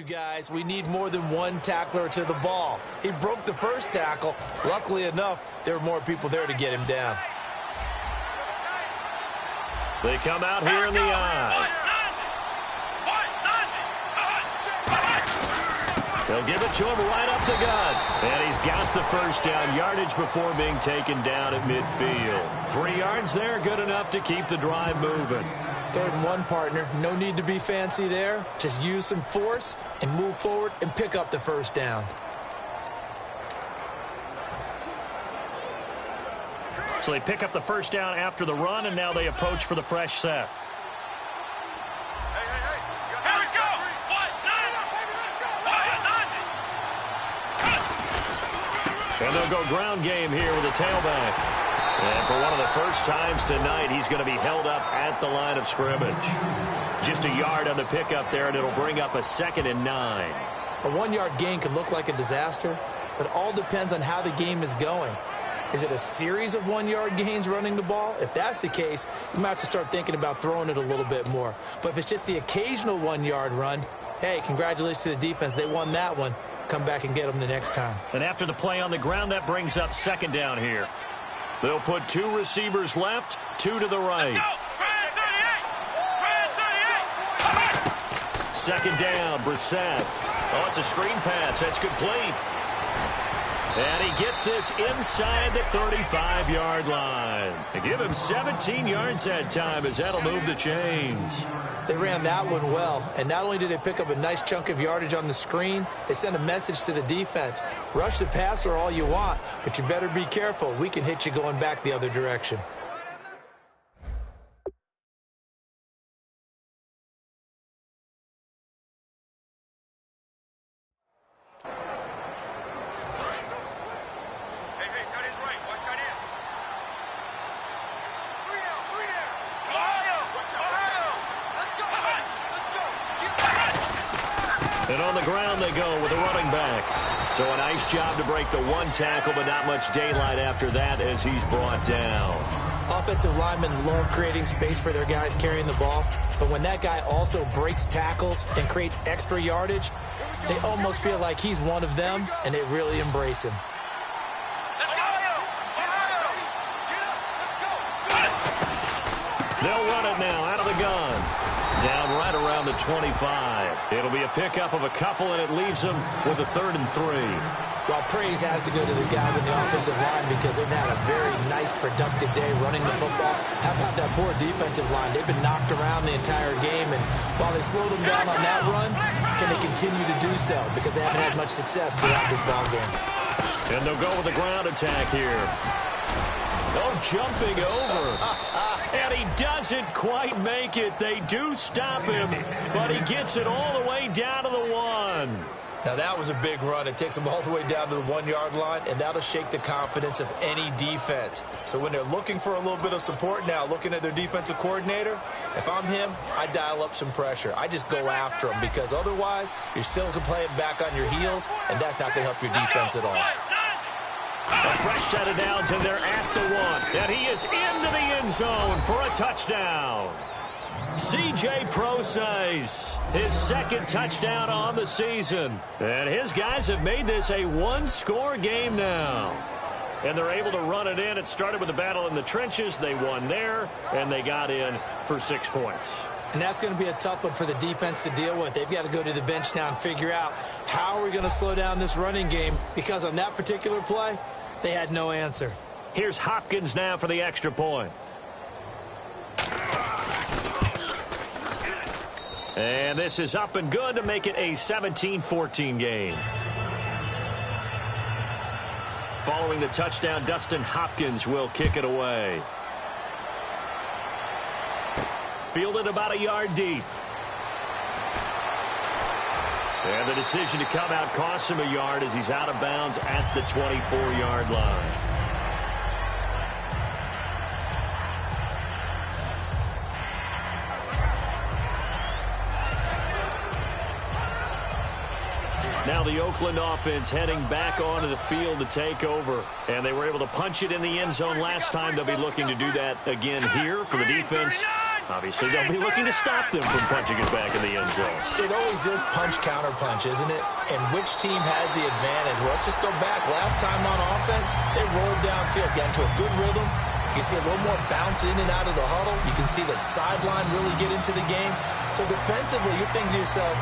guys. We need more than one tackler to the ball. He broke the first tackle. Luckily enough, there were more people there to get him down. They come out here in the eye. They'll give it to him right up the gut. And he's got the first down yardage before being taken down at midfield. 3 yards there, good enough to keep the drive moving. 3rd and 1, partner. No need to be fancy there. Just use some force and move forward and pick up the first down. So they pick up the first down after the run, and now they approach for the fresh set. Here we go! And they'll go ground game here with a tailback. And for one of the first times tonight, he's going to be held up at the line of scrimmage. Just a yard on the pickup there, and it'll bring up a 2nd and 9. A 1-yard gain can look like a disaster, but all depends on how the game is going. Is it a series of 1-yard gains running the ball? If that's the case, you might have to start thinking about throwing it a little bit more. But if it's just the occasional 1-yard run, hey, congratulations to the defense. They won that one. Come back and get them the next time. And after the play on the ground, that brings up 2nd down here. They'll put 2 receivers left, 2 to the right. 2nd down, Brissett. Oh, it's a screen pass. That's complete. And he gets this inside the 35-yard line. They give him 17 yards that time as that'll move the chains. They ran that one well, and not only did they pick up a nice chunk of yardage on the screen, they sent a message to the defense. Rush the passer all you want, but you better be careful. We can hit you going back the other direction. And on the ground they go with a running back. So a nice job to break the 1 tackle, but not much daylight after that as he's brought down. Offensive linemen love creating space for their guys carrying the ball, but when that guy also breaks tackles and creates extra yardage, they almost feel like he's one of them, and they really embrace him. They'll run it now out of the gun. Down right around the 25. It'll be a pickup of a couple, and it leaves them with a 3rd and 3. Well, praise has to go to the guys on the offensive line because they've had a very nice, productive day running the football. How about that poor defensive line? They've been knocked around the entire game, and while they slowed them down on that run, can they continue to do so? Because they haven't had much success throughout this ball game. And they'll go with the ground attack here. Oh, jumping over. And he doesn't quite make it. They do stop him, but he gets it all the way down to the 1. Now, that was a big run. It takes them all the way down to the 1-yard line, and that'll shake the confidence of any defense. So when they're looking for a little bit of support now, looking at their defensive coordinator, if I'm him, I dial up some pressure. I just go after them because otherwise you're still playing back on your heels, and that's not going to help your defense at all. A fresh set of downs, and they're at the 1. And he is into the end zone for a touchdown. C.J. Prosise, his 2nd touchdown on the season. And his guys have made this a 1-score game now. And they're able to run it in. It started with a battle in the trenches. They won there, and they got in for 6 points. And that's going to be a tough one for the defense to deal with. They've got to go to the bench now and figure out how are we going to slow down this running game, because on that particular play, they had no answer. Here's Hopkins now for the extra point. And this is up and good to make it a 17-14 game. Following the touchdown, Dustin Hopkins will kick it away. Fielded about a yard deep. And the decision to come out costs him a yard as he's out of bounds at the 24-yard line. Now the Oakland offense heading back onto the field to take over. And they were able to punch it in the end zone last time. They'll be looking to do that again here for the defense. Obviously, they'll be looking to stop them from punching it back in the end zone. It always is punch-counter-punch, isn't it? And which team has the advantage? Well, let's just go back. Last time on offense, they rolled downfield, got into a good rhythm. You can see a little more bounce in and out of the huddle. You can see the sideline really get into the game. So defensively, you're thinking to yourself,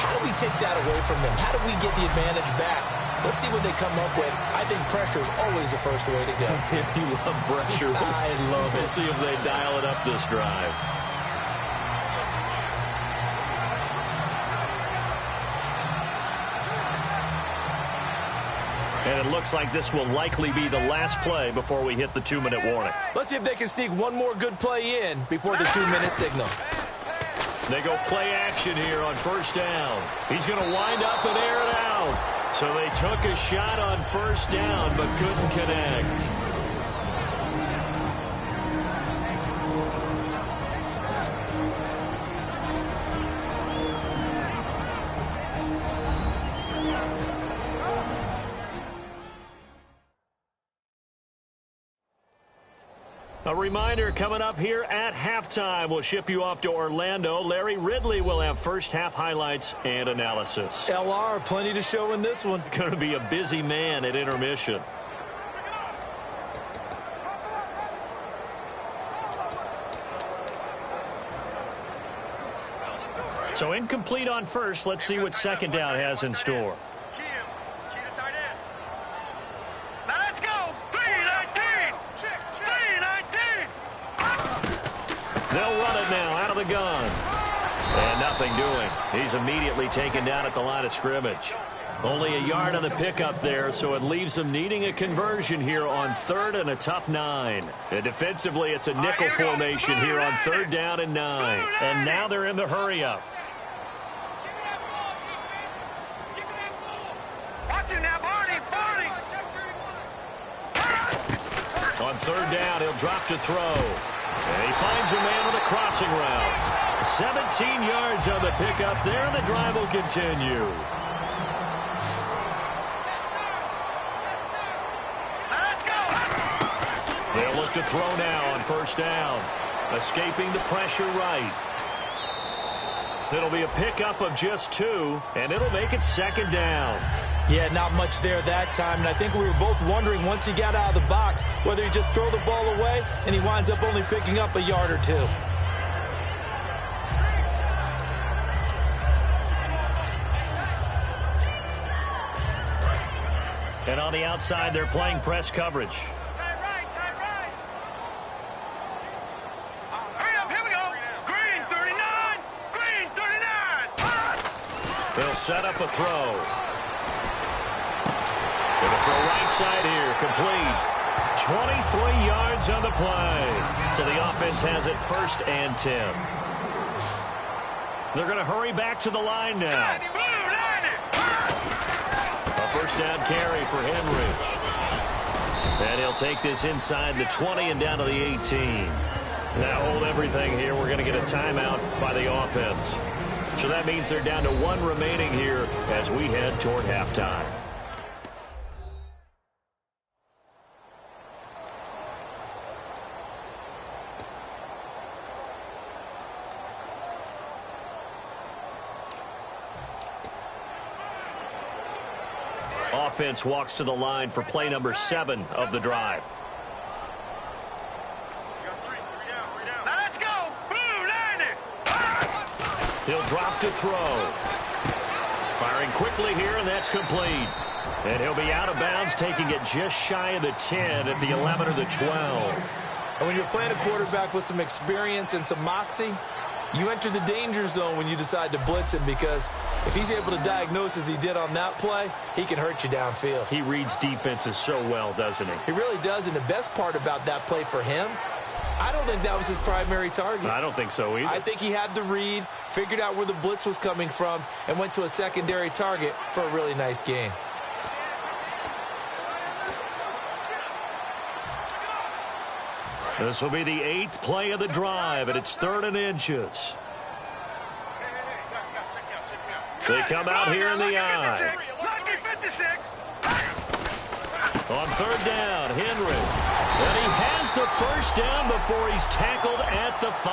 how do we take that away from them? How do we get the advantage back? Let's see what they come up with. I think pressure is always the first way to go. You love pressure. I love it. We'll see if they dial it up this drive. And it looks like this will likely be the last play before we hit the 2-minute warning. Let's see if they can sneak one more good play in before the 2-minute signal. They go play action here on first down. He's going to wind up and air it out. So they took a shot on first down but couldn't connect. A reminder coming up here at halftime. We'll ship you off to Orlando. Larry Ridley will have first half highlights and analysis. LR, plenty to show in this one. Going to be a busy man at intermission. So incomplete on first. Let's see what second down has in store. They'll run it now out of the gun. And nothing doing. He's immediately taken down at the line of scrimmage. Only a yard on the pickup there, so it leaves them needing a conversion here on 3rd and a tough 9. And defensively, it's a nickel formation here on 3rd down and 9. And now they're in the hurry-up. On 3rd down, he'll drop to throw. And he finds a man with a crossing route. 17 yards on the pickup there, and the drive will continue. Let's go. They'll look to throw now on first down. Escaping the pressure right. It'll be a pickup of just 2, and it'll make it 2nd down. Yeah, not much there that time, and I think we were both wondering once he got out of the box whether he just throw the ball away, and he winds up only picking up a yard or 2. And on the outside, they're playing press coverage. They'll set up a throw. Going to throw right side here, complete. 23 yards on the play. So the offense has it 1st and 10. They're going to hurry back to the line now. A first down carry for Henry. And he'll take this inside the 20 and down to the 18. Now hold everything here. We're going to get a timeout by the offense. So that means they're down to 1 remaining here as we head toward halftime. Offense walks to the line for play number 7 of the drive. Let's go. He'll drop to throw. Firing quickly here, and that's complete. And he'll be out of bounds, taking it just shy of the 10 at the 11 or the 12. And when you're playing a quarterback with some experience and some moxie, you enter the danger zone when you decide to blitz him, because if he's able to diagnose as he did on that play, he can hurt you downfield. He reads defenses so well, doesn't he? He really does, and the best part about that play for him, I don't think that was his primary target. I don't think so either. I think he had the read, figured out where the blitz was coming from, and went to a secondary target for a really nice gain. This will be the 8th play of the drive, and it's 3rd and inches. They come out here in the eye. On 3rd down, Henry. And he has the first down before he's tackled at the 5.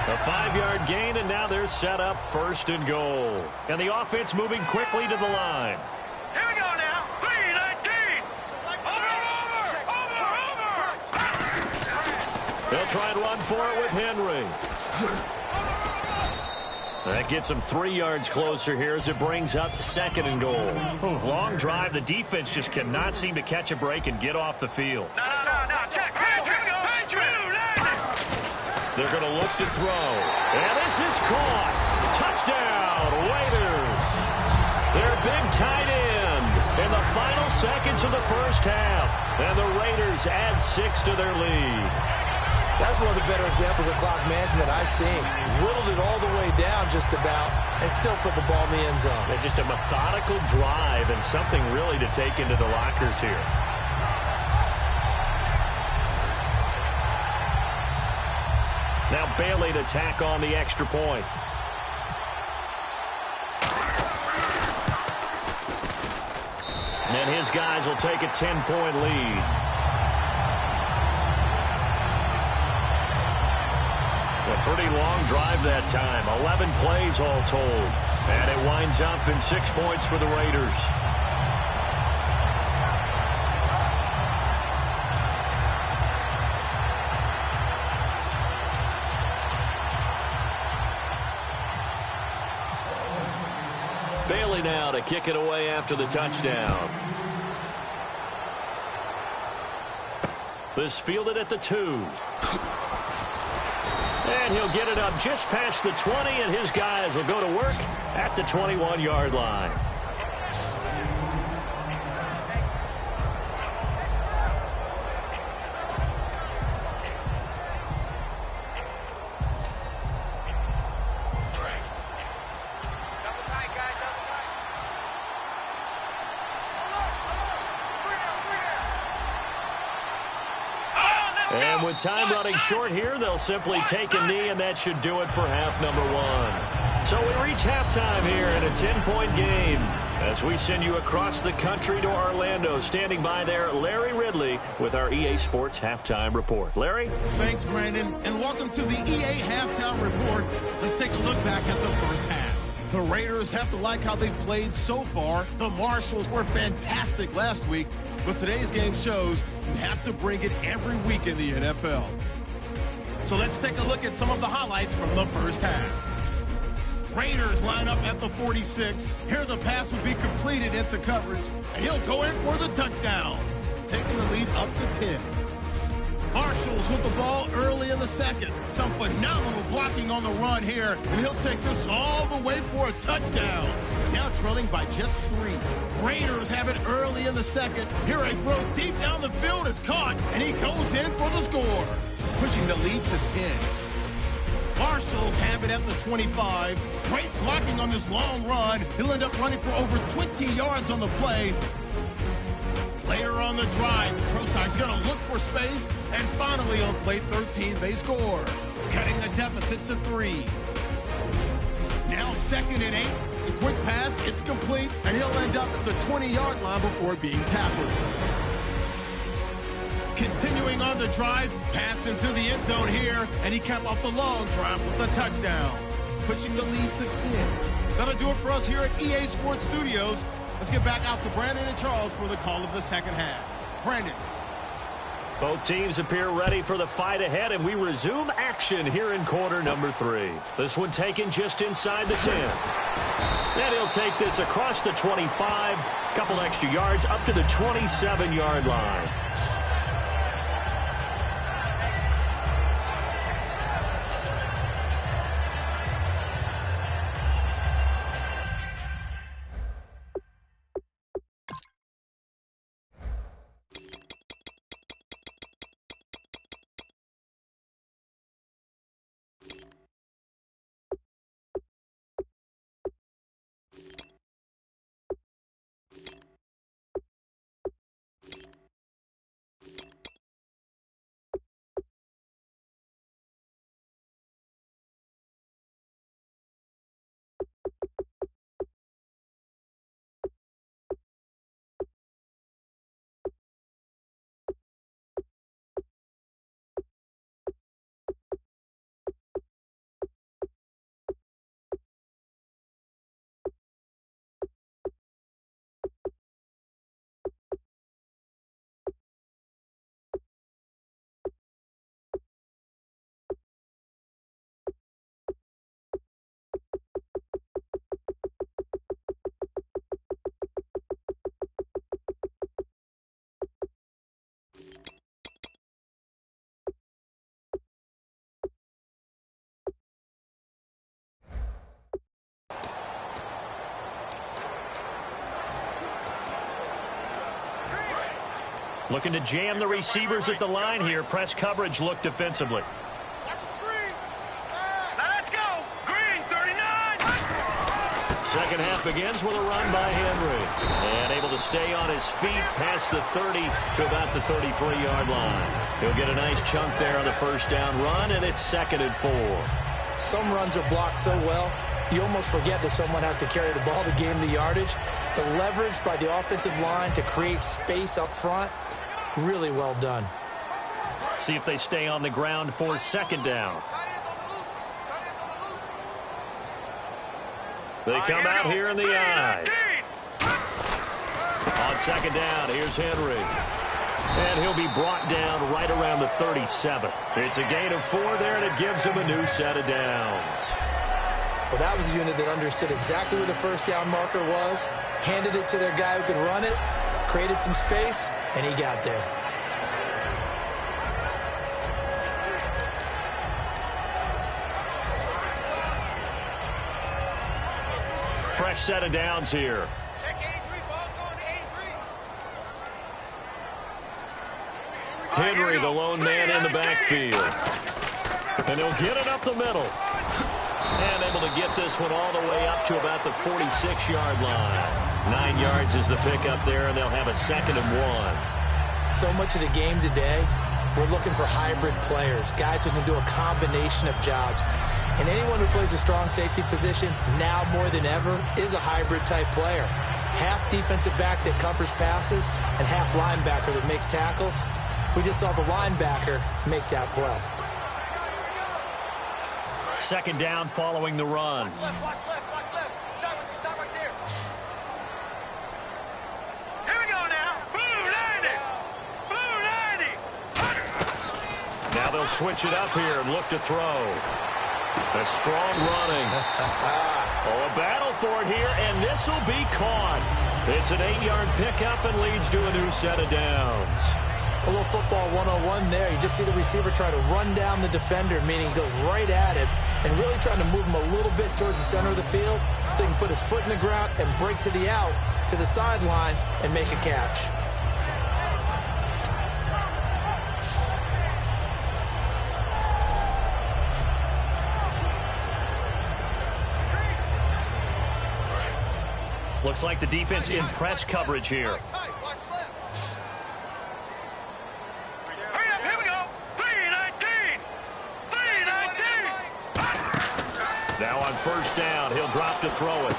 A 5-yard gain, and now they're set up 1st and goal. And the offense moving quickly to the line. Here we go now. 3-19. Over. They'll try and run for it with Henry. That gets him 3 yards closer here as it brings up 2nd and goal. Long drive. The defense just cannot seem to catch a break and get off the field. No. Check. They're going to look to throw. And this is caught. Touchdown, Raiders. Their big tight end in the final seconds of the first half. And the Raiders add 6 to their lead. That's one of the better examples of clock management I've seen. Whittled it all the way down just about and still put the ball in the end zone. And just a methodical drive and something really to take into the lockers here. Now Bailey to tack on the extra point. And his guys will take a 10-point lead. A pretty long drive that time. 11 plays all told. And it winds up in 6 points for the Raiders. Bailey now to kick it away after the touchdown. This fielded at the 2. And he'll get it up just past the 20, and his guys will go to work at the 21-yard line. And with time running short here, they'll simply take a knee, and that should do it for half number 1. So we reach halftime here in a 10-point game as we send you across the country to Orlando. Standing by there, Larry Ridley with our EA Sports Halftime Report. Larry? Thanks, Brandon, and welcome to the EA Halftime Report. Let's take a look back at the first half. The Raiders have to like how they've played so far. The Marshals were fantastic last week, but today's game shows you have to bring it every week in the NFL. So let's take a look at some of the highlights from the first half. Raiders line up at the 46. Here the pass will be completed into coverage, and he'll go in for the touchdown, taking the lead up to 10. Marshals with the ball early in the second. Some phenomenal blocking on the run here, and he'll take this all the way for a touchdown. Now trailing by just 3. Raiders have it early in the second. Here a throw deep down the field is caught, and he goes in for the score, pushing the lead to 10. Marshals have it at the 25. Great blocking on this long run. He'll end up running for over 20 yards on the play. Later on the drive, Prosai's going to look for space, and finally on play 13, they score, cutting the deficit to 3. Now 2nd and 8. The quick pass, it's complete, and he'll end up at the 20-yard line before being tackled. Continuing on the drive, pass into the end zone here, and he capped off the long drive with a touchdown, pushing the lead to 10. That'll do it for us here at EA Sports Studios. Let's get back out to Brandon and Charles for the call of the second half. Brandon. Both teams appear ready for the fight ahead, and we resume action here in quarter number 3. This one taken just inside the 10. And he'll take this across the 25, couple extra yards up to the 27-yard line. Looking to jam the receivers at the line here. Press coverage look defensively. Now let's go. Green, 39. Second half begins with a run by Henry. And able to stay on his feet past the 30 to about the 33-yard line. He'll get a nice chunk there on the first down run, and it's 2nd and 4. Some runs are blocked so well, you almost forget that someone has to carry the ball to gain the yardage. The leverage by the offensive line to create space up front, really well done. See if they stay on the ground for 2nd down. They come out here in the I. On 2nd down, here's Henry. And he'll be brought down right around the 37. It's a gain of 4 there, and it gives him a new set of downs. Well, that was a unit that understood exactly where the first down marker was, handed it to their guy who could run it, created some space, and he got there. Fresh set of downs here. Henry, the lone man in the backfield. And he'll get it up the middle. And able to get this one all the way up to about the 46-yard line. 9 yards is the pickup there, and they'll have a 2nd and 1. So much of the game today, we're looking for hybrid players, guys who can do a combination of jobs. And anyone who plays a strong safety position, now more than ever, is a hybrid-type player. Half defensive back that covers passes and half linebacker that makes tackles. We just saw the linebacker make that play. 2nd down following the run. Watch left. Start right there. Here we go now. Blue 90. Now they'll switch it up here and look to throw. A strong running. A battle for it here, and this will be caught. It's an 8-yard pickup and leads to a new set of downs. A little football 101 there. You just see the receiver try to run down the defender, meaning he goes right at it, and really trying to move him a little bit towards the center of the field so he can put his foot in the ground and break to the out, to the sideline, and make a catch. Looks like the defense in press coverage here. Hurry up, here we go. 319. Now on first down, he'll drop to throw it.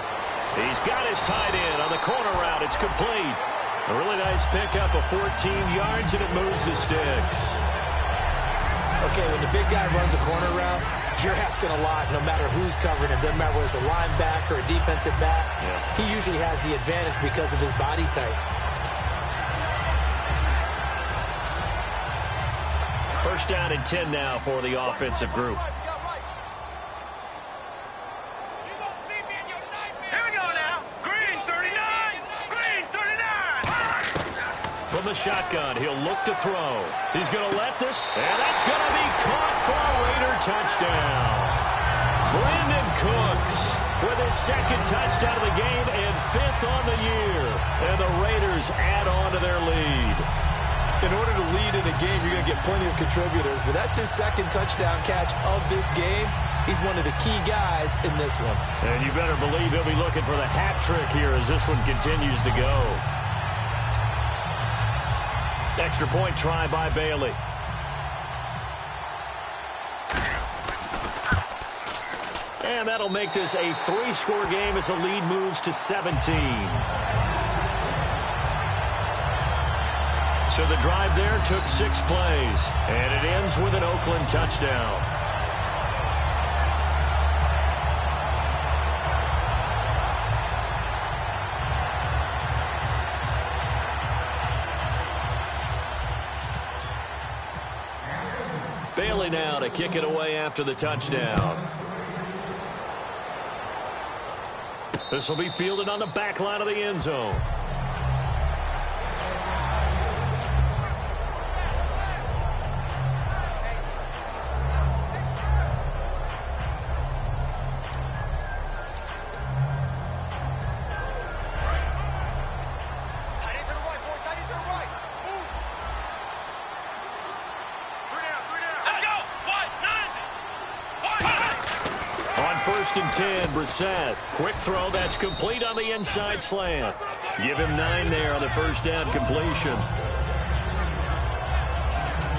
He's got his tight end on the corner route. It's complete. A really nice pickup of 14 yards, and it moves the sticks. Okay, when the big guy runs a corner route, you're asking a lot no matter who's covering him. Doesn't matter whether it's a linebacker or a defensive back. Yeah. He usually has the advantage because of his body type. First down and 10 now for the offensive group. Here we go now. Green 39. From the shotgun, he'll look to throw. He's going to let this, and that's going to be caught for a Raider touchdown. Brandon Cooks with his 2nd touchdown of the game and 5th on the year. And the Raiders add on to their lead. In order to lead in a game, you're going to get plenty of contributors, but that's his 2nd touchdown catch of this game. He's one of the key guys in this one. And you better believe he'll be looking for the hat trick here as this one continues to go. Extra point try by Bailey. And that'll make this a 3-score game as the lead moves to 17. So the drive there took 6 plays, and it ends with an Oakland touchdown. Bailey now to kick it away after the touchdown. This will be fielded on the back line of the end zone. first and 10. Brissett. Quick throw that's complete on the inside slant. Give him 9 there on the first down completion.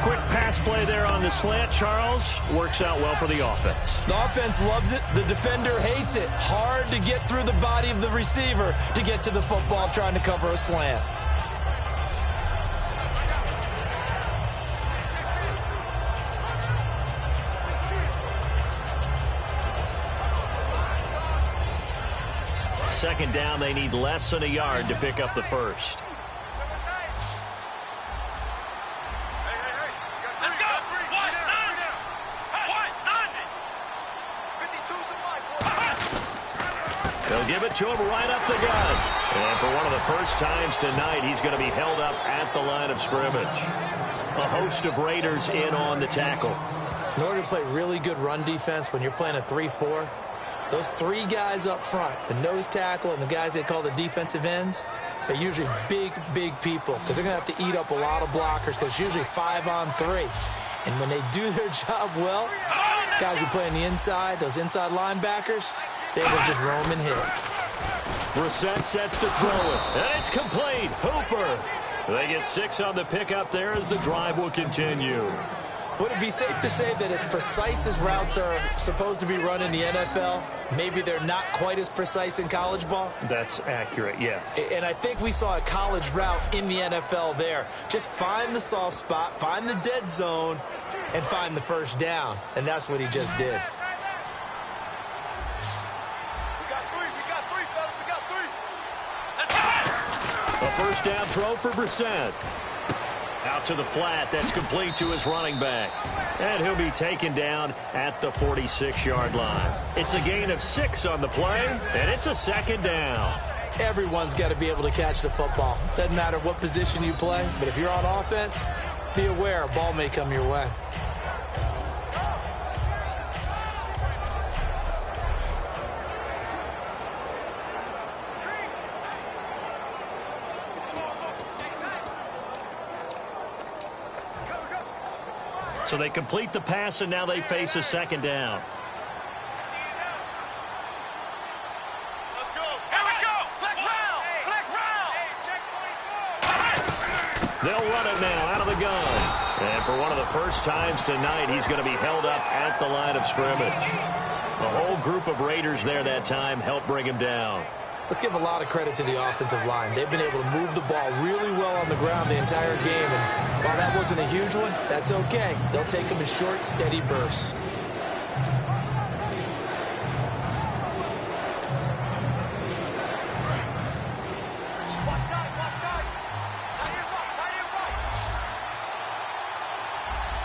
Quick pass play there on the slant, Charles. Works out well for the offense. The offense loves it. The defender hates it. Hard to get through the body of the receiver to get to the football trying to cover a slant. Second down, they need less than a yard to pick up the first. They'll give it to him right up the gut. And for one of the first times tonight, he's going to be held up at the line of scrimmage. A host of Raiders in on the tackle. In order to play really good run defense when you're playing a 3-4, those 3 guys up front, the nose tackle and the guys they call the defensive ends, they're usually big, big people because they're going to have to eat up a lot of blockers because it's usually 5-on-3. And when they do their job well, guys who play on the inside, those inside linebackers, they will just roam and hit. Brissett sets to throw it, and it's complete. Hooper. They get 6 on the pickup there as the drive will continue. Would it be safe to say that as precise as routes are supposed to be run in the NFL, maybe they're not quite as precise in college ball? That's accurate, yeah. And I think we saw a college route in the NFL there. Just find the soft spot, find the dead zone, and find the first down. And that's what he just did. A first down throw for Brissett. Out to the flat. That's complete to his running back. And he'll be taken down at the 46-yard line. It's a gain of 6 on the play, and it's a second down. Everyone's got to be able to catch the football. Doesn't matter what position you play, but if you're on offense, be aware a ball may come your way. So they complete the pass, and now they face a second down. Let's go. Here we go. Flex round. Flex round. They'll run it now out of the gun. And for one of the first times tonight, he's going to be held up at the line of scrimmage. The whole group of Raiders there that time helped bring him down. Let's give a lot of credit to the offensive line. They've been able to move the ball really well on the ground the entire game. And while that wasn't a huge one, that's okay. They'll take them in short, steady bursts.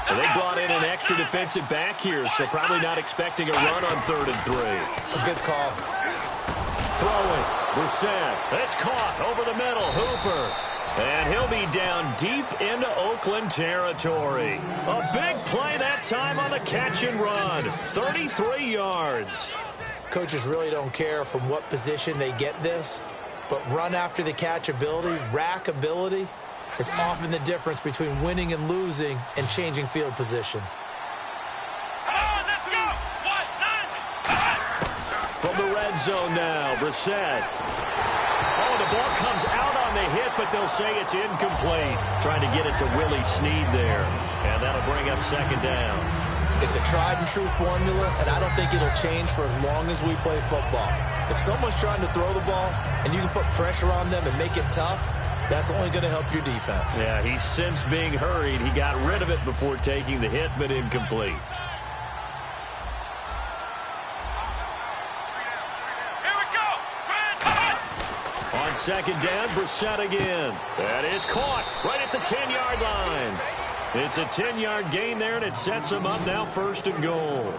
They brought in an extra defensive back here, so probably not expecting a run on 3rd and 3. A good call. Throwing. Brissett. It's caught over the middle. Hooper. And he'll be down deep into Oakland territory. A big play that time on the catch and run. 33 yards. Coaches really don't care from what position they get this, but run after the catch ability, rack ability, is often the difference between winning and losing and changing field position. From the red zone now, Brissett. Oh, the ball comes out on the hit, but they'll say it's incomplete. Trying to get it to Willie Snead there, and that'll bring up second down. It's a tried-and-true formula, and I don't think it'll change for as long as we play football. If someone's trying to throw the ball and you can put pressure on them and make it tough, that's only going to help your defense. Yeah, he's since being hurried. He got rid of it before taking the hit, but incomplete. On second down, Brissett again. That is caught right at the 10-yard line. It's a 10-yard gain there, and it sets him up now 1st and goal.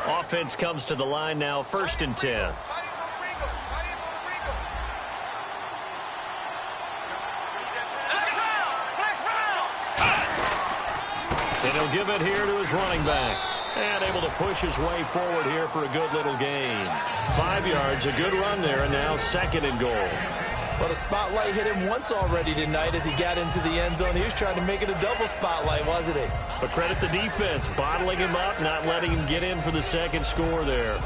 Offense comes to the line now, 1st and 10. And he'll give it here to his running back. And able to push his way forward here for a good little gain. 5 yards, a good run there, and now 2nd and goal. Well, the spotlight hit him once already tonight as he got into the end zone. He was trying to make it a double spotlight, wasn't he? But credit the defense, bottling him up, not letting him get in for the 2nd score there.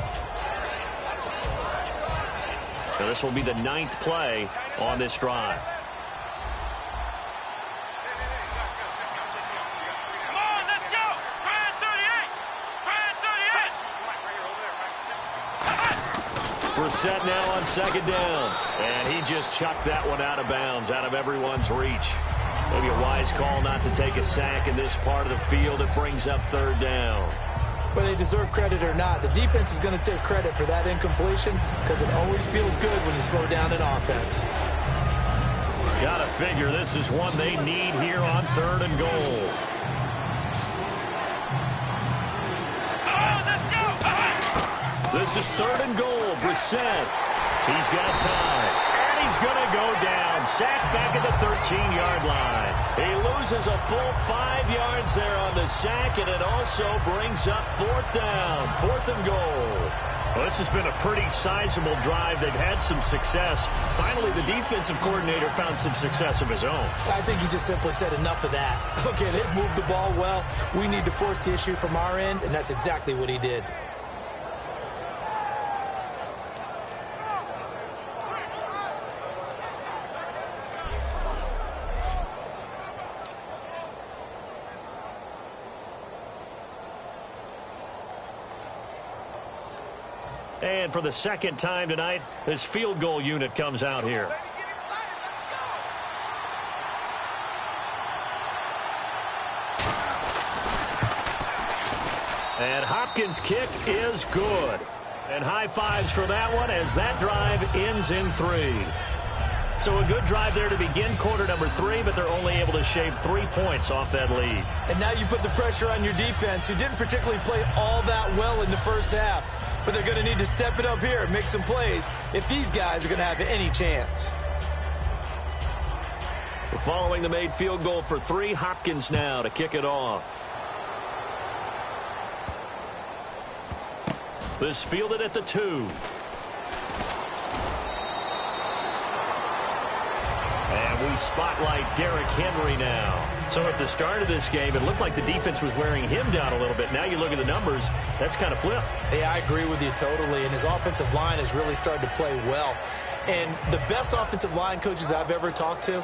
So this will be the 9th play on this drive. Come on, let's go! Brand 38! Brand 38! We're set now on 2nd down. And he just chucked that one out of bounds, out of everyone's reach. Maybe a wise call not to take a sack in this part of the field. It brings up 3rd down. Whether they deserve credit or not, the defense is going to take credit for that incompletion because it always feels good when you slow down an offense. Gotta figure this is one they need here on 3rd and goal. Oh, let's go! This is 3rd and goal. Brissett. He's got time. And he's going to go down. Sacked back at the 13-yard line. He loses a full 5 yards there on the sack, and it also brings up 4th down. 4th and goal. Well, this has been a pretty sizable drive. They've had some success. Finally, the defensive coordinator found some success of his own. I think he just simply said enough of that. Okay, they've moved the ball well. We need to force the issue from our end, and that's exactly what he did. And for the 2nd time tonight, this field goal unit comes out here. And Hopkins' kick is good. And high fives for that one as that drive ends in 3. So a good drive there to begin quarter number 3, but they're only able to shave 3 points off that lead. And now you put the pressure on your defense, who didn't particularly play all that well in the first half. But they're going to need to step it up here and make some plays if these guys are going to have any chance. We're following the made field goal for 3. Hopkins now to kick it off. This fielded at the 2. And we spotlight Derrick Henry now. So at the start of this game, it looked like the defense was wearing him down a little bit. Now you look at the numbers, that's kind of flipped. Yeah, I agree with you totally. And his offensive line has really started to play well. And the best offensive line coaches I've ever talked to,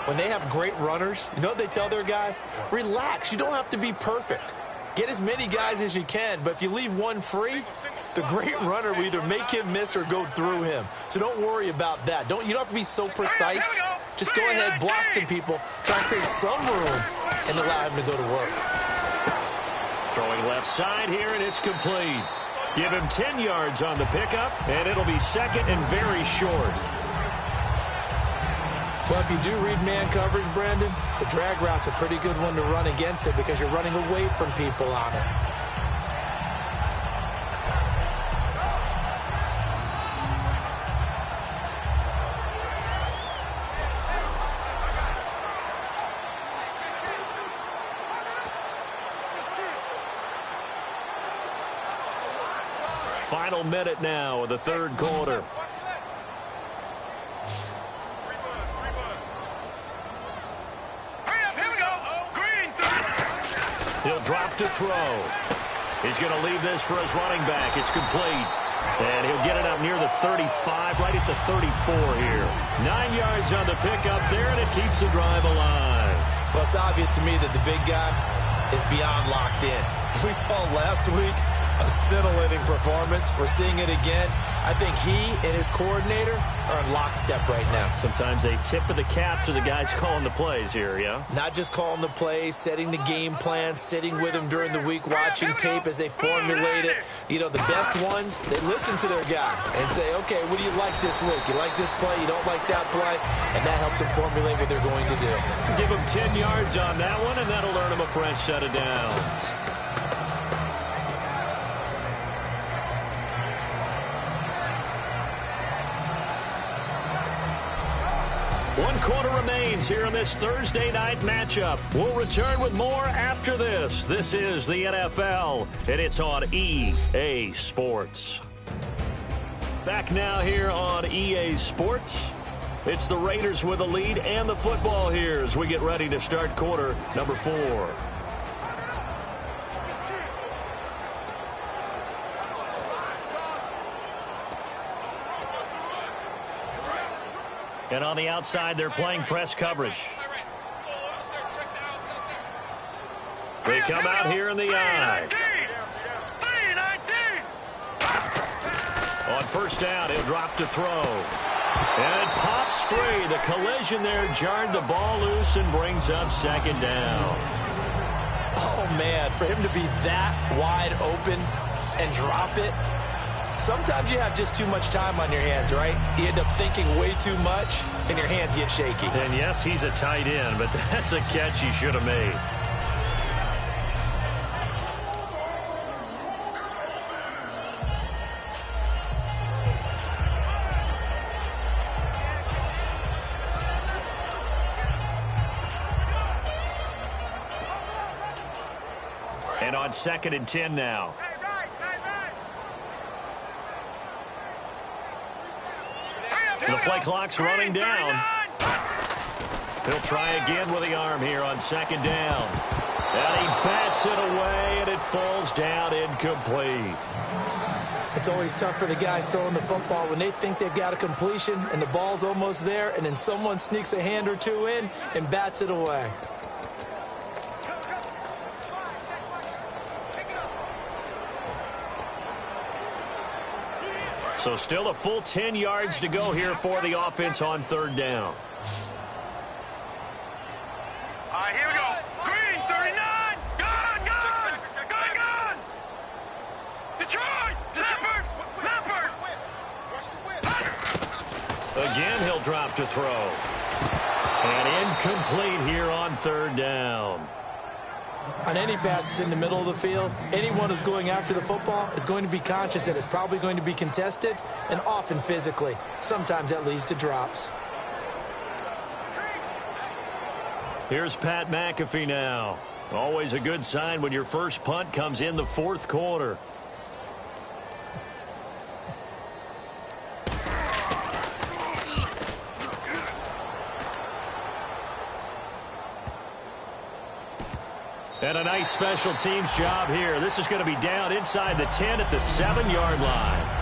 when they have great runners, you know what they tell their guys? Relax. You don't have to be perfect. Get as many guys as you can, but if you leave one free, the great runner will either make him miss or go through him. So don't worry about that. You don't have to be so precise. Just go ahead, block some people, try and create some room, and allow him to go to work. Throwing left side here, and it's complete. Give him 10 yards on the pickup, and it'll be 2nd and very short. Well, if you do read man coverage, Brandon, the drag route's a pretty good one to run against it because you're running away from people on it. Final minute now of the 3rd quarter. He'll drop to throw. He's going to leave this for his running back. It's complete. And he'll get it up near the 35, right at the 34 here. 9 yards on the pickup there, and it keeps the drive alive. Well, it's obvious to me that the big guy is beyond locked in. We saw last week a scintillating performance. We're seeing it again. I think he and his coordinator are in lockstep right now. Sometimes they tip of the cap to the guys calling the plays here, yeah? Not just calling the plays, setting the game plan, sitting with him during the week, watching tape as they formulate it. You know, the best ones, they listen to their guy and say, okay, what do you like this week? You like this play? You don't like that play? And that helps them formulate what they're going to do. Give them 10 yards on that one, and that'll earn them a fresh set of downs. 1 quarter remains here in this Thursday night matchup. We'll return with more after this. This is the NFL, and it's on EA Sports. Back now here on EA Sports. It's the Raiders with a lead and the football here as we get ready to start quarter number 4. And on the outside, they're playing press coverage. They come out here in the eye. On first down, he'll drop to throw. And it pops free. The collision there jarred the ball loose and brings up second down. Oh, man, for him to be that wide open and drop it. Sometimes you have just too much time on your hands, right? You end up thinking way too much, and your hands get shaky. And yes, he's a tight end, but that's a catch he should have made. And on 2nd and 10 now. The play clock's running down. He'll try again with the arm here on 2nd down. And he bats it away, and it falls down incomplete. It's always tough for the guys throwing the football when they think they've got a completion and the ball's almost there, and then someone sneaks a hand or two in and bats it away. So still a full 10 yards to go here for the offense on 3rd down. All right, here we go. Green, 39. Gun. Detroit. Leopard. Again, he'll drop to throw. And incomplete here on 3rd down. On any passes in the middle of the field, anyone who's going after the football is going to be conscious that it's probably going to be contested, and often physically. Sometimes that leads to drops. Here's Pat McAfee now. Always a good sign when your first punt comes in the 4th quarter. And a nice special teams job here. This is going to be down inside the 10 at the 7-yard line.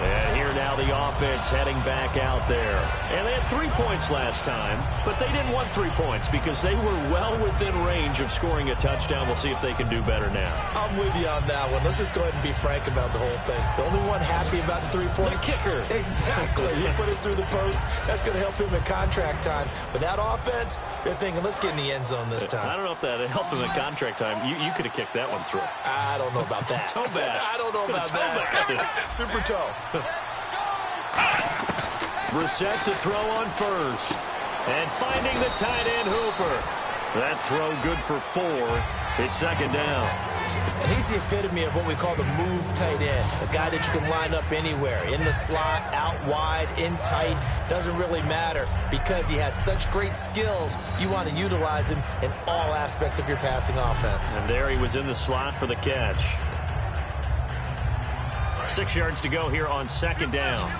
And here now the offense heading back out there. And they had 3 points last time, but they didn't want 3 points because they were well within range of scoring a touchdown. We'll see if they can do better now. I'm with you on that one. Let's just go ahead and be frank about the whole thing. The only one happy about the 3-point kicker. Exactly. He put it through the post. That's going to help him in contract time. But that offense, they're thinking, let's get in the end zone this time. I don't know if that helped him in contract time. You could have kicked that one through. I don't know about that. Toe bash. I don't know about that. Super toe. Brissett to throw on first. And finding the tight end Hooper. That throw good for 4. It's 2nd down. And he's the epitome of what we call the move tight end. A guy that you can line up anywhere. In the slot, out wide, in tight. Doesn't really matter because he has such great skills. You want to utilize him in all aspects of your passing offense. And there he was in the slot for the catch. 6 yards to go here on 2nd down.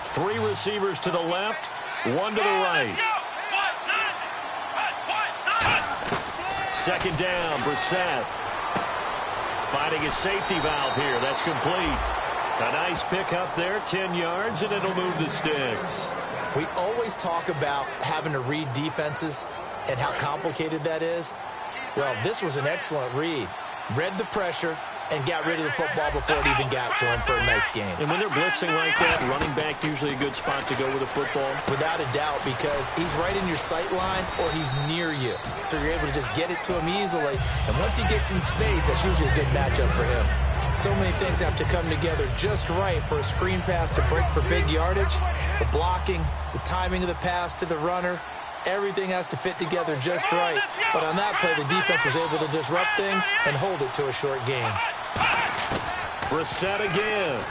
3 receivers to the left, 1 to the right. 2nd down, Brissett. Finding his safety valve here. That's complete. A nice pickup there, 10 yards, and it'll move the sticks. We always talk about having to read defenses and how complicated that is. Well, this was an excellent read. Read the pressure and got rid of the football before it even got to him for a nice game. And when they're blitzing like that, running back usually a good spot to go with the football. Without a doubt, because he's right in your sight line or he's near you. So you're able to just get it to him easily. And once he gets in space, that's usually a good matchup for him. So many things have to come together just right for a screen pass to break for big yardage. The blocking, the timing of the pass to the runner, everything has to fit together just right. But on that play, the defense was able to disrupt things and hold it to a short game. Brissett again.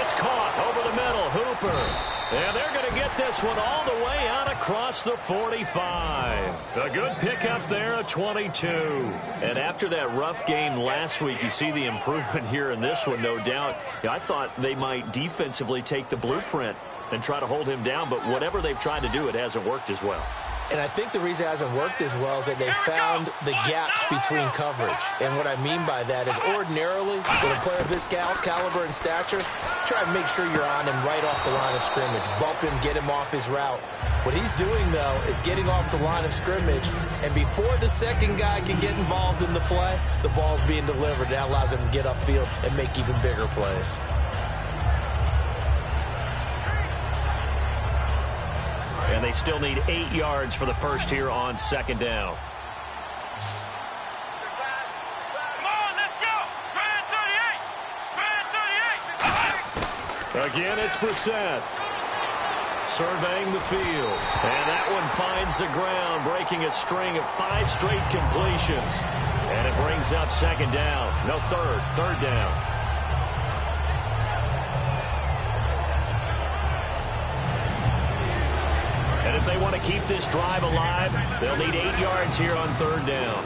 It's caught over the middle. Hooper. And they're going to get this one all the way out across the 45. A good pickup there, a 22. And after that rough game last week, you see the improvement here in this one, no doubt. I thought they might defensively take the blueprint and try to hold him down, but whatever they've tried to do, it hasn't worked as well. And I think the reason it hasn't worked as well is that they found the gaps between coverage. And what I mean by that is ordinarily, with a player of this caliber and stature, try and make sure you're on him right off the line of scrimmage. Bump him, get him off his route. What he's doing, though, is getting off the line of scrimmage. And before the second guy can get involved in the play, the ball's being delivered. That allows him to get upfield and make even bigger plays. And they still need 8 yards for the first here on second down. Come on, let's go. Brand 38. Brand 38. Again, it's Brissett. Surveying the field. And that one finds the ground, breaking a string of 5 straight completions. And it brings up second down. No, third down. And if they want to keep this drive alive, they'll need 8 yards here on third down.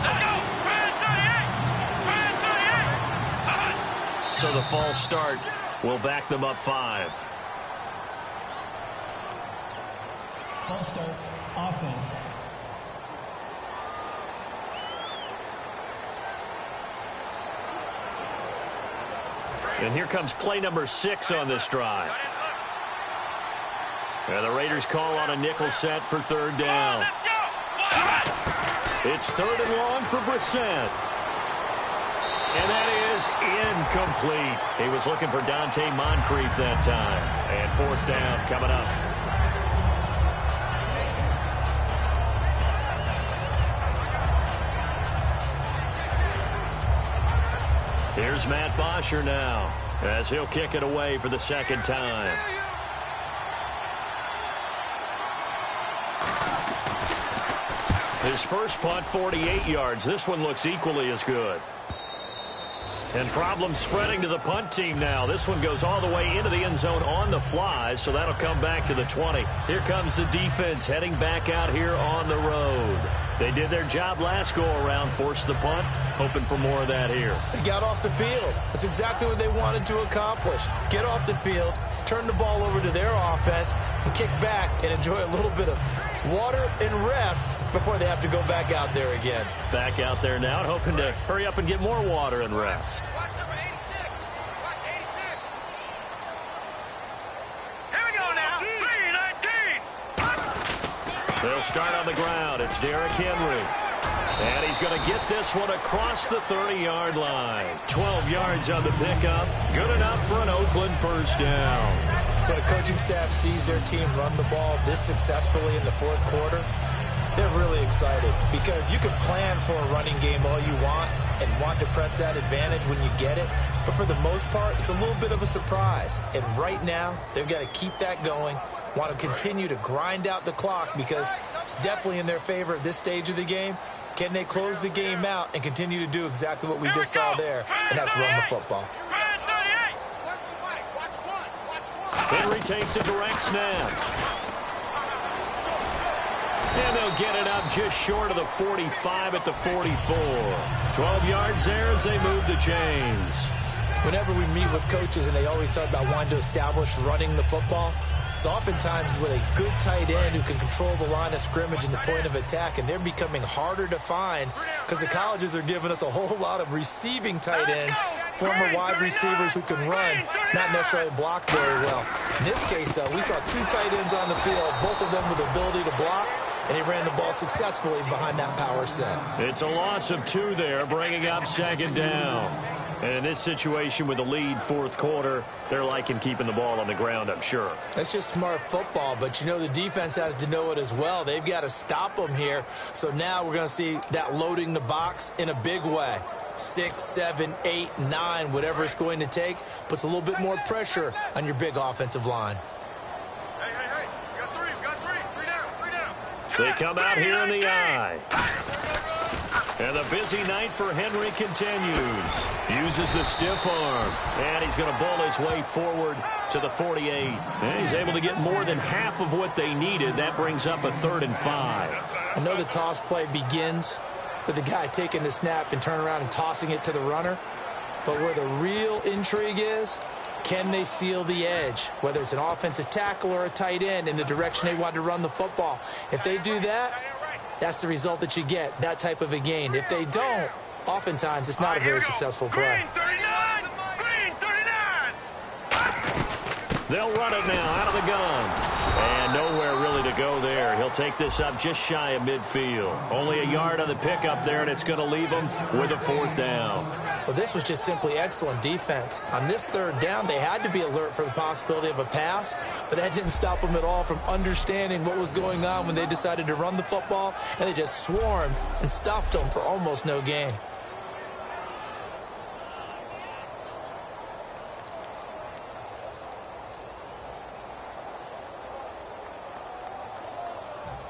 Let's go. Brand 38. Brand 38. So the false start will back them up 5. False start, offense. And here comes play number 6 on this drive. And the Raiders call on a nickel set for third down. It's third and long for Brissett. And that is incomplete. He was looking for Dante Moncrief that time. And fourth down coming up. Here's Matt Bosher now, as he'll kick it away for the second time. His first punt, 48 yards. This one looks equally as good. And problems spreading to the punt team now. This one goes all the way into the end zone on the fly, so that'll come back to the 20. Here comes the defense heading back out here on the road. They did their job last go-around, forced the punt, hoping for more of that here. They got off the field. That's exactly what they wanted to accomplish. Get off the field, turn the ball over to their offense, and kick back and enjoy a little bit of water and rest before they have to go back out there again. Back out there now, and hoping to hurry up and get more water and rest. Watch number 86. Watch 86. Here we go now. 3-19. They'll start on the ground. It's Derrick Henry. And he's going to get this one across the 30-yard line. 12 yards on the pickup. Good enough for an Oakland first down. When a coaching staff sees their team run the ball this successfully in the fourth quarter, they're really excited because you can plan for a running game all you want and want to press that advantage when you get it. But for the most part, it's a little bit of a surprise. And right now, they've got to keep that going, want to continue to grind out the clock because it's definitely in their favor at this stage of the game. Can they close the game out and continue to do exactly what we just saw there, and that's run the football. Henry takes a direct snap. And they'll get it up just short of the 45 at the 44. 12 yards there as they move the chains. Whenever we meet with coaches and they always talk about wanting to establish running the football, it's oftentimes with a good tight end who can control the line of scrimmage and the point of attack, and they're becoming harder to find because the colleges are giving us a whole lot of receiving tight ends, former wide receivers who can run, not necessarily block very well. In this case, though, we saw 2 tight ends on the field, both of them with the ability to block, and he ran the ball successfully behind that power set. It's a loss of 2 there, bringing up second down. And in this situation with the lead fourth quarter, they're liking keeping the ball on the ground, I'm sure. That's just smart football, but, you know, the defense has to know it as well. They've got to stop them here. So now we're going to see that loading the box in a big way. 6, 7, 8, 9, whatever it's going to take, puts a little bit more pressure on your big offensive line. They come out here in the I. And the busy night for Henry continues. Uses the stiff arm. And he's going to bull his way forward to the 48. And he's able to get more than half of what they needed. That brings up a 3rd and 5. I know the toss play begins with the guy taking the snap and turning around and tossing it to the runner. But where the real intrigue is, can they seal the edge? Whether it's an offensive tackle or a tight end in the direction they want to run the football. If they do that, that's the result that you get, that type of a gain. If they don't, oftentimes it's not a very successful play. Green 39! They'll run it now out of the gun. And nowhere really to go there. He'll take this up just shy of midfield. Only a yard on the pickup there, and it's going to leave him with a 4th down. Well, this was just simply excellent defense. On this 3rd down, they had to be alert for the possibility of a pass, but that didn't stop them at all from understanding what was going on when they decided to run the football, and they just swarmed and stopped them for almost no gain.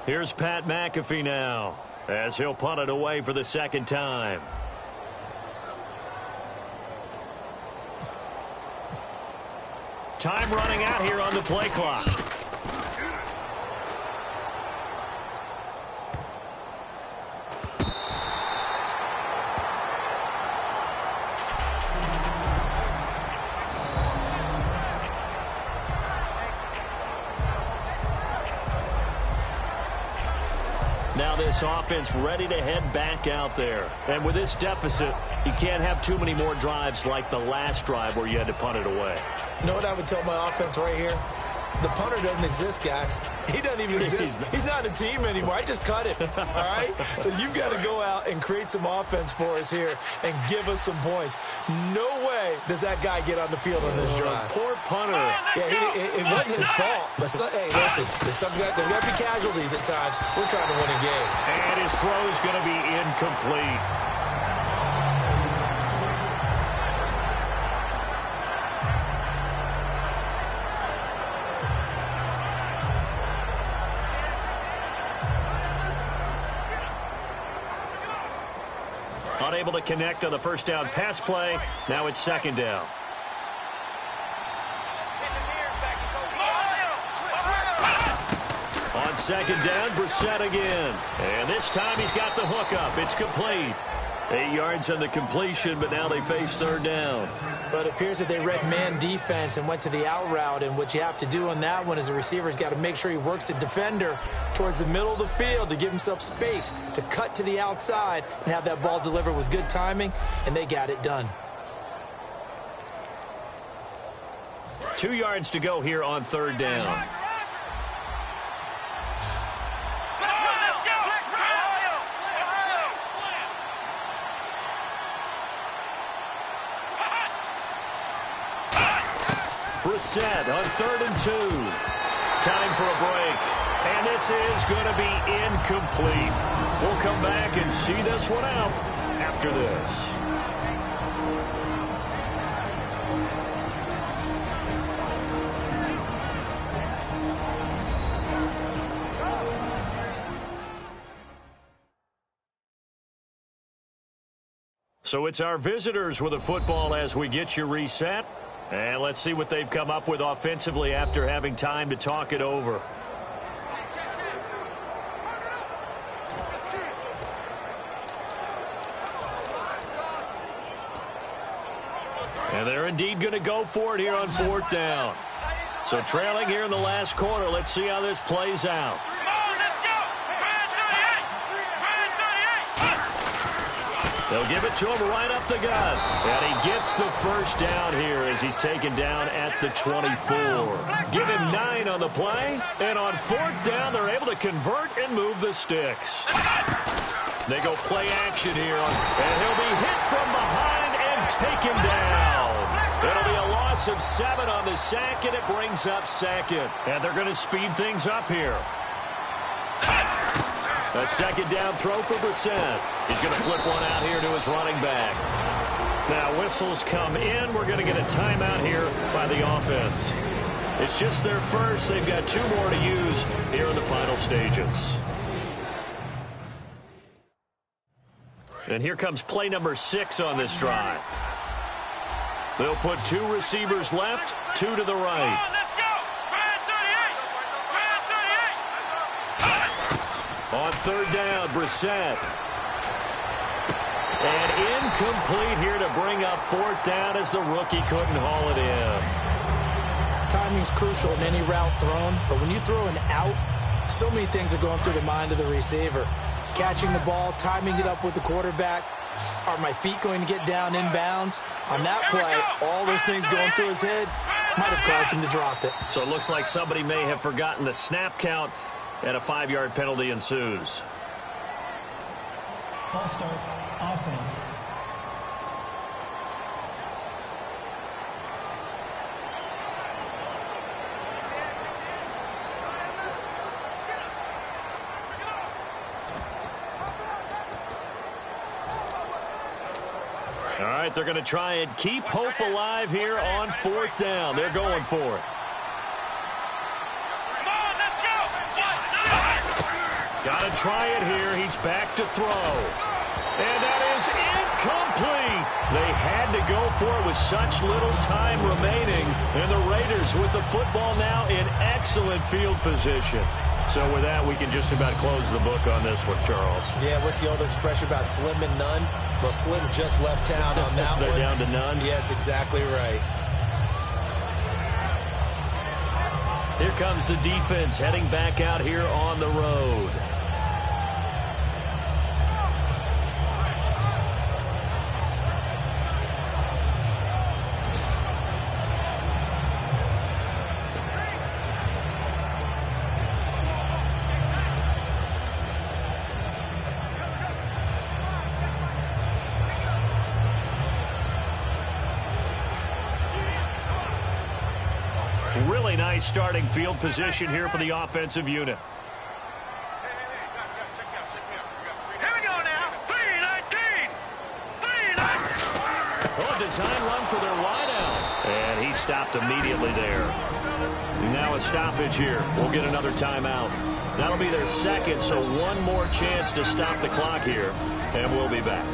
Here's Pat McAfee now as he'll punt it away for the 2nd time. Time running out here on the play clock. Now this offense ready to head back out there. And with this deficit, you can't have too many more drives like the last drive where you had to punt it away. You know what I would tell my offense right here? The punter doesn't exist, guys. He doesn't even exist. He's not a team anymore. I just cut him, all right? So you've got to go out and create some offense for us here and give us some points. No way does that guy get on the field on this drive. Poor punter. Yeah, it wasn't his fault. But hey, listen, there's got to be casualties at times. We're trying to win a game. And his throw's going to be incomplete. Unable to connect on the 1st down pass play. Now it's 2nd down. On 2nd down, Brissett again. And this time he's got the hook up. It's complete. 8 yards on the completion, but now they face 3rd down. But it appears that they read man defense and went to the out route. And what you have to do on that one is the receiver's got to make sure he works the defender towards the middle of the field to give himself space to cut to the outside and have that ball delivered with good timing, and they got it done. 2 yards to go here on 3rd down. Brissett on 3rd and 2. Time for a break. And this is going to be incomplete. We'll come back and see this one out after this. So it's our visitors with the football as we get you reset. And let's see what they've come up with offensively after having time to talk it over. And they're indeed going to go for it here on 4th down. So trailing here in the last quarter, let's see how this plays out. They'll give it to him right up the gut. And he gets the 1st down here as he's taken down at the 24. Give him 9 on the play. And on 4th down, they're able to convert and move the sticks. They go play action here. And he'll be hit from behind and taken down. It'll be a loss of 7 on the sack, and it brings up 2nd. And they're going to speed things up here. A 2nd down throw for Brissett. He's going to flip one out here to his running back. Now whistles come in. We're going to get a timeout here by the offense. It's just their first. They've got 2 more to use here in the final stages. And here comes play number 6 on this drive. They'll put 2 receivers left, 2 to the right. On third down, Brissett. And incomplete here to bring up fourth down as the rookie couldn't haul it in. Timing's crucial in any route thrown, but when you throw an out, so many things are going through the mind of the receiver. Catching the ball, timing it up with the quarterback. Are my feet going to get down inbounds? On that play, all those things going through his head might have caused him to drop it. So it looks like somebody may have forgotten the snap count, and a 5-yard penalty ensues. False start, offense. All right, they're going to try and keep hope alive here on fourth down. They're going for it. Got to try it here. He's back to throw. And that is incomplete. They had to go for it with such little time remaining. And the Raiders with the football now in excellent field position. So with that, we can just about close the book on this one, Charles. Yeah, what's the old expression about slim and none? Well, Slim just left town on that They're one. down to none? Yes, exactly right. Here comes the defense heading back out here on the road. Really nice starting field position here for the offensive unit. Here we go now. 3-19. 3-19. Oh, design run for their wideout. And he stopped immediately there. Now a stoppage here. We'll get another timeout. That'll be their second, so one more chance to stop the clock here. And we'll be back.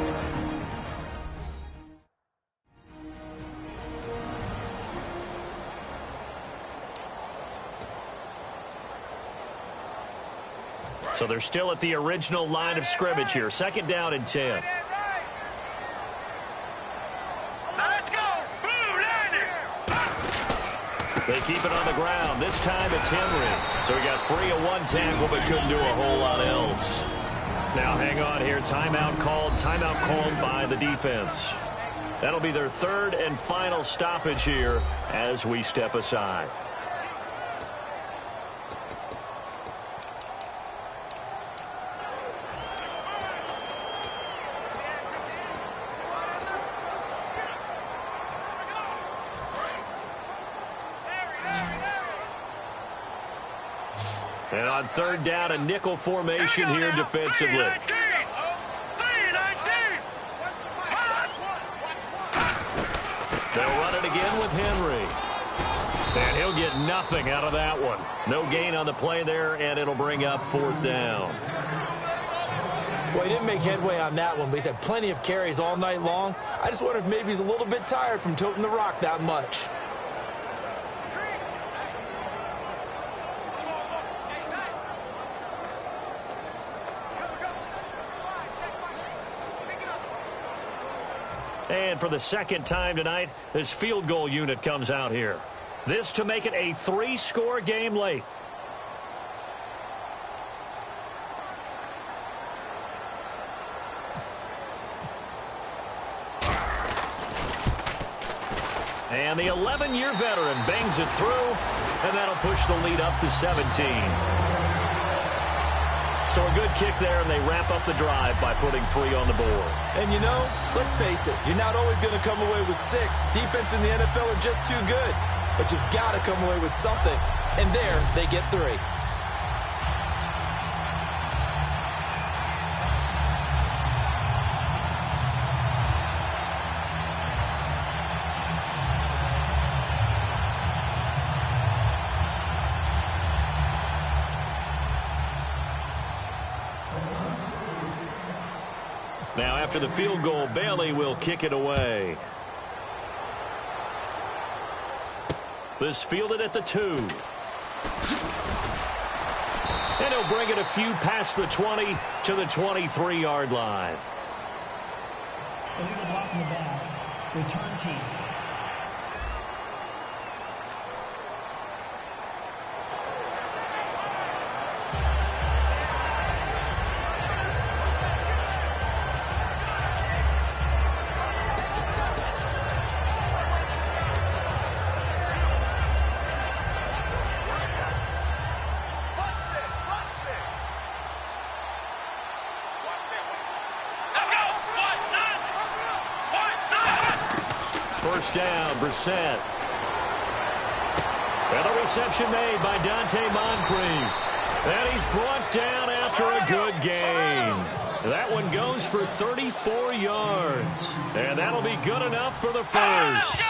So they're still at the original line of scrimmage here. Second down and 10. Let's go. Blue Lightning. They keep it on the ground. This time it's Henry. So he got free of one tackle but couldn't do a whole lot else. Now hang on here. Timeout called by the defense. That'll be their third and final stoppage here as we step aside. And on third down, a nickel formation here defensively. 3-19. They'll run it again with Henry. And he'll get nothing out of that one. No gain on the play there, and it'll bring up fourth down. Well, he didn't make headway on that one, but he's had plenty of carries all night long. I just wonder if maybe he's a little bit tired from toting the rock that much. And for the second time tonight, this field goal unit comes out here. This to make it a 3-score game late. And the 11-year veteran bangs it through, and that'll push the lead up to 17. So a good kick there, and they wrap up the drive by putting 3 on the board. And you know, let's face it, you're not always going to come away with 6. Defense in the NFL are just too good. But you've got to come away with something. And there, they get 3. Now, after the field goal, Bailey will kick it away. This fielded at the 2. And he'll bring it a few past the 20 to the 23-yard line. Illegal block in the back. Return team. First down, Brissett. And a reception made by Dante Moncrief. And he's brought down after a good gain. That one goes for 34 yards. And that'll be good enough for the first.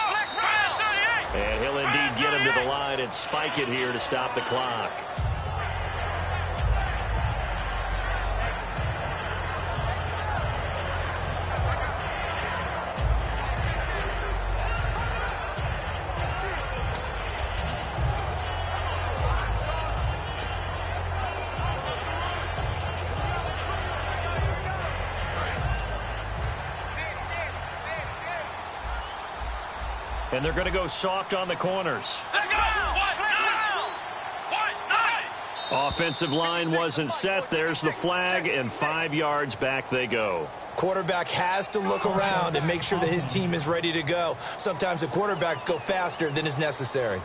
And he'll indeed get him to the line and spike it here to stop the clock. And they're going to go soft on the corners. Offensive line wasn't set. There's the flag, and 5 yards back they go. Quarterback has to look around and make sure that his team is ready to go. Sometimes the quarterbacks go faster than is necessary.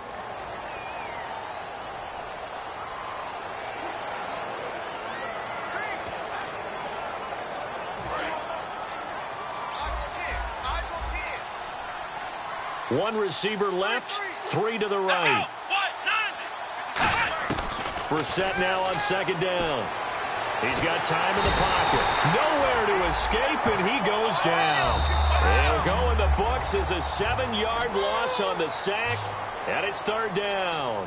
One receiver left, 3 to the right. Brissett now on second down. He's got time in the pocket. Nowhere to escape, and he goes down. He'll go in the books as a 7-yard loss on the sack, and it's third down.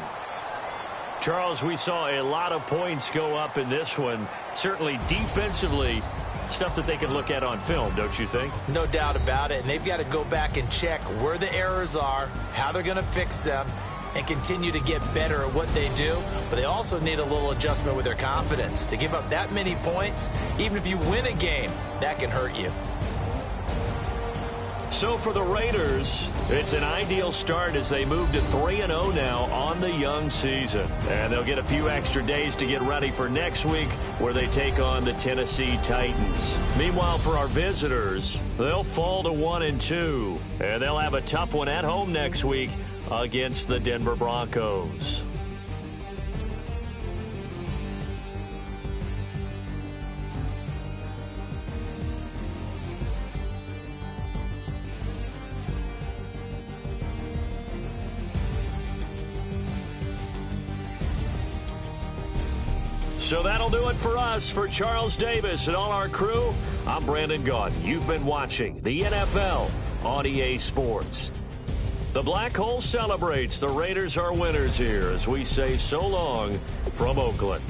Charles, we saw a lot of points go up in this one. Certainly defensively, stuff that they can look at on film, don't you think? No doubt about it, and they've got to go back and check where the errors are, how they're going to fix them, and continue to get better at what they do. But they also need a little adjustment with their confidence. To give up that many points, even if you win a game, that can hurt you. So for the Raiders, it's an ideal start as they move to 3-0 now on the young season. And they'll get a few extra days to get ready for next week where they take on the Tennessee Titans. Meanwhile, for our visitors, they'll fall to 1-2. And they'll have a tough one at home next week against the Denver Broncos. So that'll do it for us. For Charles Davis and all our crew, I'm Brandon Gaudin. You've been watching the NFL on EA Sports. The Black Hole celebrates. The Raiders are winners here as we say so long from Oakland.